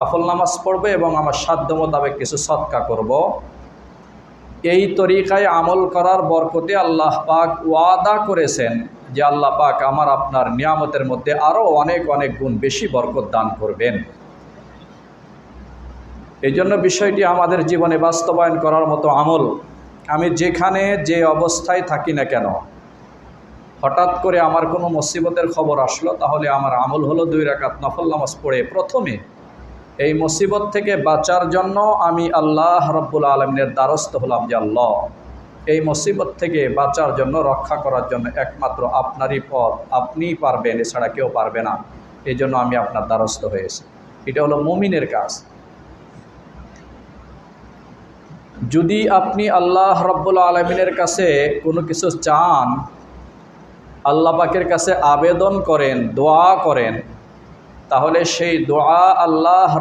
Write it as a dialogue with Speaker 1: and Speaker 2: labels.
Speaker 1: নফল নামাজ পড়ব এবং আমার সাধ্য মোতাবেক কিছু সদকা করব। এই তরিকায় আমল করার বরকতে আল্লাহ পাক ওয়াদা করেছেন যে আল্লাহ পাক আমার আপনার নিয়ামতের মধ্যে আরও অনেক অনেক গুণ বেশি বরকত দান করবেন। এই জন্য বিষয়টি আমাদের জীবনে বাস্তবায়ন করার মতো আমল। আমি যেখানে যে অবস্থায় থাকি না কেন, হঠাৎ করে আমার কোনো মুসিবতের খবর আসলো, তাহলে আমার আমল হলো 2 রাকাত নফল নামাজ পড়ে প্রথমে এই মুসিবত থেকে বাঁচার জন্য আমি আল্লাহ রব্বুল আলমিনের দ্বারস্থ হলাম যে আল্লাহ, এই মুসিবত থেকে বাঁচার জন্য, রক্ষা করার জন্য একমাত্র আপনারই পথ, আপনিই পারবেন, এছাড়া কেউ পারবে না। এই জন্য আমি আপনার দ্বারস্থ হয়েছি। এটা হলো মুমিনের কাজ। যদি আপনি আল্লাহ রব্বুল আলমিনের কাছে কোনো কিছু চান, আল্লাহ পাকের কাছে আবেদন করেন, দোয়া করেন, তাহলে সেই দোয়া আল্লাহ